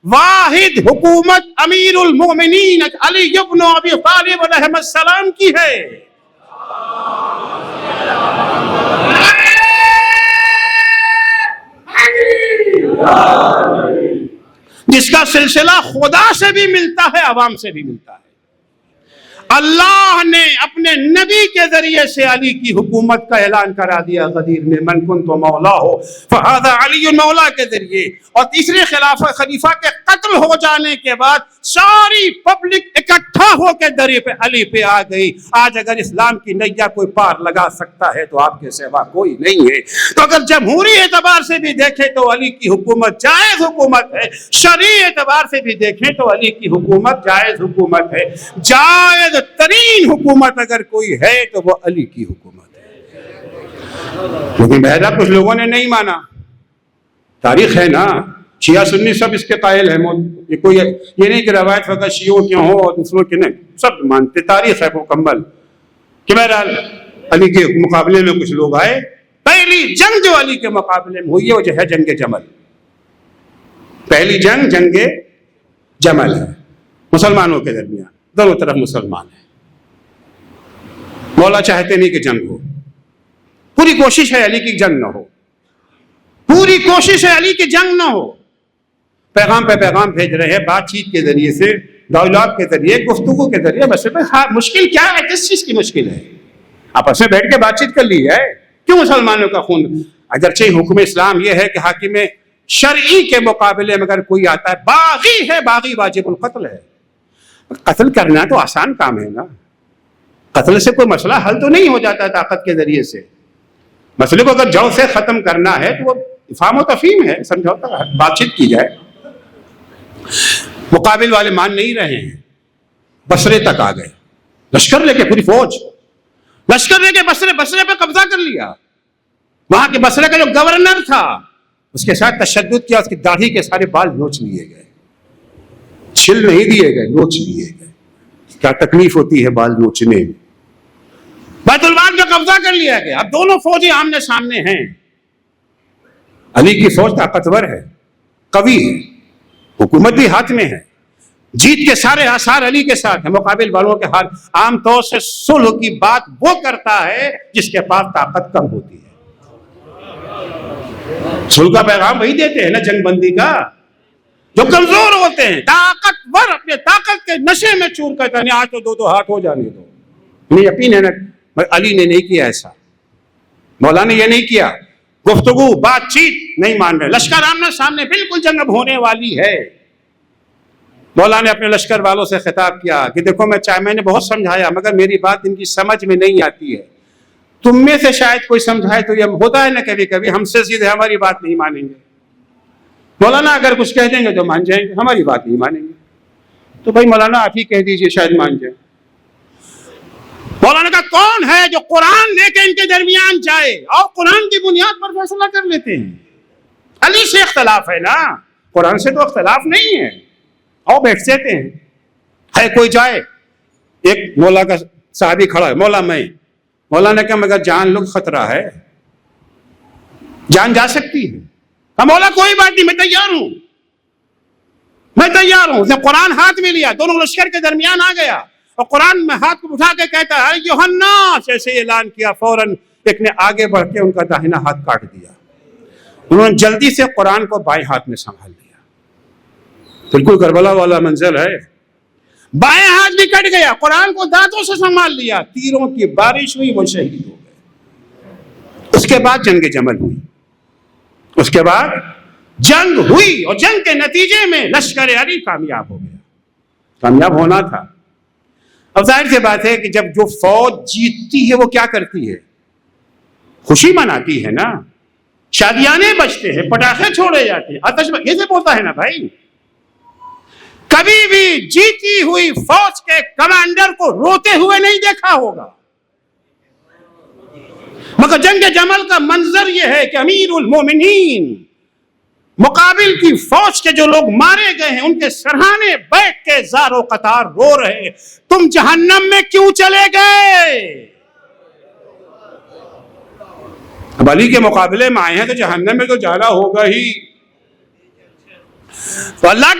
واحد حکومت امیر المومنین علی ابن ابی طالب علیہ السلام کی ہے. جس کا سلسلہ خدا سے بھی ملتا ہے، عوام سے بھی ملتا ہے. اللہ نے اپنے نبی کے ذریعے سے علی کی حکومت کا اعلان کرا دیا غدیر میں، من کنت مولا ہو فہذا علی مولا کے ذریعے. اور تیسرے خلیفہ کے قتل ہو جانے کے بعد ساری پبلک اکٹھا ہو کے درے پہ علی پہ آ گئی. آج اگر اسلام کی نیا کوئی پار لگا سکتا ہے تو آپ کے سوا کوئی نہیں ہے. تو اگر جمہوری اعتبار سے بھی دیکھیں تو علی کی حکومت جائز حکومت ہے، شرعی اعتبار سے بھی دیکھیں تو علی کی حکومت جائز حکومت ہے. جائز ترین حکومت اگر کوئی ہے تو وہ علی کی حکومت ہے. لیکن بہرحال کچھ لوگوں نے نہیں مانا. تاریخ ہے نا، شیعہ سنی سب اس کے قائل ہیں. یہ نہیں کہ روایت فقط شیعوں کی ہو اور دوسروں کی نہیں، سب مانتے. تاریخ ہے مکمل کہ بہرحال علی کے مقابلے میں کچھ لوگ آئے. پہلی جنگ جو علی کے مقابلے میں ہوئی ہے وہ جو ہے جنگ جمل. پہلی جنگ جنگ جمل ہے مسلمانوں کے درمیان. دونوں طرف مسلمان ہیں. مولا چاہتے نہیں کہ جنگ ہو. پوری کوشش ہے علی کی جنگ نہ ہو. پوری کوشش ہے علی کی جنگ نہ ہو. پیغام پہ پیغام بھیج رہے ہیں، بات چیت کے ذریعے سے، ڈائلاگ کے ذریعے، گفتگو کے ذریعے. بس مشکل کیا ہے؟ کس چیز کی مشکل ہے؟ آپس میں بیٹھ کے بات چیت کر لی ہے. کیوں مسلمانوں کا خون؟ اگرچہ حکم اسلام یہ ہے کہ حاکم شرعی کے مقابلے میں اگر کوئی آتا ہے باغی ہے، باغی واجب القتل ہے. قتل کرنا تو آسان کام ہے نا. قتل سے کوئی مسئلہ حل تو نہیں ہو جاتا طاقت کے ذریعے سے. مسئلے کو اگر جڑ سے ختم کرنا ہے تو وہ افہام و تفہیم ہے، سمجھوتا، بات چیت کی جائے. مقابل والے مان نہیں رہے ہیں. بصرے تک آ گئے، لشکر لے کے، پوری فوج لشکر لے کے بصرے پہ قبضہ کر لیا. وہاں کے بصرے کا جو گورنر تھا اس کے ساتھ تشدد کیا. اس کی داڑھی کے سارے بال نوچ لیے گئے. چھل نہیں دیے گئے، نوچ لیے گئے. کیا تکلیف ہوتی ہے بال نوچنے میں. بیت المال کا قبضہ کر لیا گیا. اب دونوں فوجیں آمنے سامنے ہیں. علی کی فوج طاقتور ہے، قوی ہے، حکومت بھی ہاتھ میں ہے، جیت کے سارے آثار علی کے ساتھ ہیں. مقابل والوں کے حال عام طور سے صلح کی بات وہ کرتا ہے جس کے پاس طاقت کم ہوتی ہے. صلح کا پیغام وہی دیتے ہیں نا جنگ بندی کا. جو کمزور ہوتے ہیں، طاقتور اپنے طاقت کے نشے میں چور کرتا ہے. آج تو دو ہاتھ ہو جانے دو. انہیں یقین ہے نا علی نے نہیں کیا ایسا. مولا نے یہ نہیں کیا. گفتگو بات چیت نہیں مان رہے. لشکر آمنے سامنے، بالکل جنگ اب ہونے والی ہے. مولا نے اپنے لشکر والوں سے خطاب کیا کہ دیکھو میں نے بہت سمجھایا مگر میری بات ان کی سمجھ میں نہیں آتی ہے. تم میں سے شاید کوئی سمجھائے تو یہ ہوتا ہے نا کبھی کبھی ہم سے سیدھے ہماری بات نہیں مانیں گے. مولانا اگر کچھ کہہ دیں گے تو مان جائیں گے، ہماری بات نہیں مانیں گے. تو بھائی مولانا آپ ہی کہہ دیجئے شاید مان جائیں. مولانا کا کون ہے جو قرآن لے کے ان کے درمیان جائے اور قرآن کی بنیاد پر فیصلہ کر لیتے ہیں؟ علی سے اختلاف ہے نا، قرآن سے تو اختلاف نہیں ہے. اور بیٹھ جاتے ہیں. ہے کوئی جائے، ایک مولا کا صحابی کھڑا ہے، مولا نے کہا مگر جان لوگ خطرہ ہے، جان جا سکتی ہے. مولا کوئی بات نہیں، میں تیار ہوں. اس نے قرآن ہاتھ میں لیا، دونوں لشکر کے درمیان آ گیا اور قرآن میں ہاتھ کو اٹھا کے کہتا ہے ایھا الناس، ایسے اعلان کیا. فوراً ایک نے آگے بڑھ کے ان کا داہنا ہاتھ کاٹ دیا. انہوں نے جلدی سے قرآن کو بائیں ہاتھ میں سنبھال لیا. بالکل کربلا والا منظر ہے. بائیں ہاتھ بھی کٹ گیا، قرآن کو دانتوں سے سنبھال لیا. تیروں کی بارش ہوئی، وہ شہید ہو گئے. اس کے بعد جنگ جمل ہوئی. اس کے بعد جنگ ہوئی اور جنگ کے نتیجے میں لشکر علی کامیاب ہو گیا. کامیاب ہونا تھا. اب ظاہر سی بات ہے کہ جب جو فوج جیتتی ہے وہ کیا کرتی ہے؟ خوشی مناتی ہے نا. شادیانے بجتے ہیں، پٹاخے چھوڑے جاتے ہیں، آتش یہ سے ہوتا ہے نا بھائی. کبھی بھی جیتی ہوئی فوج کے کمانڈر کو روتے ہوئے نہیں دیکھا ہوگا. مگر جنگ جمل کا منظر یہ ہے کہ امیر المومنین مقابل کی فوج کے جو لوگ مارے گئے ہیں ان کے سرہانے بیٹھ کے زار و قطار رو رہے ہیں، تم جہنم میں کیوں چلے گئے؟ اب علی کے مقابلے میں آئے ہیں تو جہنم میں تو جانا ہوگا ہی. تو اللہ